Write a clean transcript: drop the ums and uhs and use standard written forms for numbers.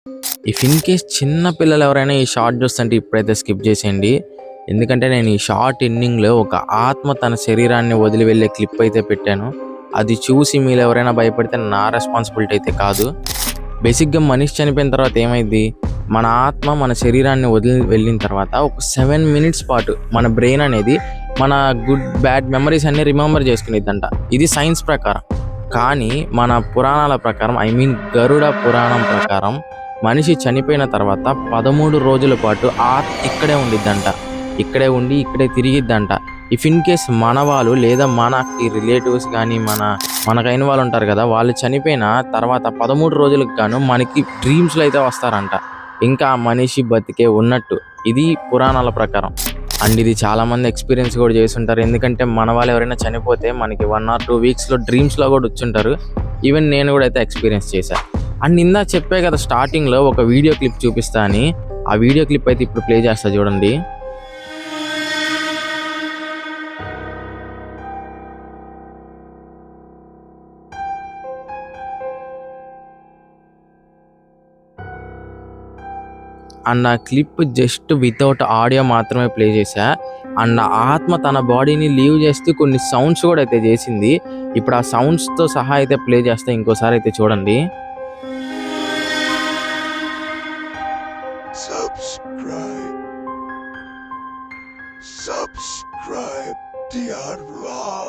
If in case చిన్న పిల్లలు ఎవరైనా ఈ షార్ట్ చూస్తుంటే ఇప్పుడైతే స్కిప్ చేసేయండి. ఎందుకంటే నేను ఈ షార్ట్ ఎండింగ్లో ఒక ఆత్మ తన శరీరాన్ని వదిలి వెళ్ళే క్లిప్ అయితే పెట్టాను. అది చూసి మీరు ఎవరైనా భయపడితే నా రెస్పాన్సిబిలిటీ అయితే కాదు. బేసిక్గా మనిషి చనిపోయిన తర్వాత ఏమైంది, మన ఆత్మ మన శరీరాన్ని వదిలి వెళ్ళిన తర్వాత ఒక 7 minutes పాటు మన బ్రెయిన్ అనేది మన గుడ్ బ్యాడ్ మెమరీస్ అన్నీ రిమెంబర్ చేసుకునేదంట. ఇది సైన్స్ ప్రకారం. కానీ మన పురాణాల ప్రకారం, ఐ మీన్ గరుడ పురాణం ప్రకారం, మనిషి చనిపోయిన తర్వాత 13 రోజుల పాటు ఆత్మ ఇక్కడే ఉండిద్దంట. ఇక్కడే ఉండి ఇక్కడే తిరిగిద్దంట. ఇఫ్ ఇన్ కేస్ మన వాళ్ళు లేదా మనకి రిలేటివ్స్ కానీ మనకైన వాళ్ళు ఉంటారు కదా, వాళ్ళు చనిపోయిన తర్వాత 13 రోజులకు గాను మనకి డ్రీమ్స్లో అయితే వస్తారంట. ఇంకా మనిషి బతికే ఉన్నట్టు. ఇది పురాణాల ప్రకారం. అండ్ ఇది చాలామంది ఎక్స్పీరియన్స్ కూడా చేస్తుంటారు. ఎందుకంటే మన వాళ్ళు ఎవరైనా చనిపోతే మనకి 1 or 2 weeksలో డ్రీమ్స్లో కూడా వచ్చుంటారు. ఈవెన్ నేను కూడా అయితే ఎక్స్పీరియన్స్ చేశాను. అండ్ ఇందాక చెప్పే కదా స్టార్టింగ్లో ఒక వీడియో క్లిప్ చూపిస్తా అని, ఆ వీడియో క్లిప్ అయితే ఇప్పుడు ప్లే చేస్తా చూడండి. అండ్ ఆ క్లిప్ జస్ట్ వితౌట్ ఆడియో మాత్రమే ప్లే చేశా. అండ్ ఆ ఆత్మ తన బాడీని లీవ్ చేస్తూ కొన్ని సౌండ్స్ కూడా అయితే చేసింది. ఇప్పుడు ఆ సౌండ్స్తో సహా అయితే ప్లే చేస్తే ఇంకోసారి అయితే చూడండి. Subscribe, dear vlog.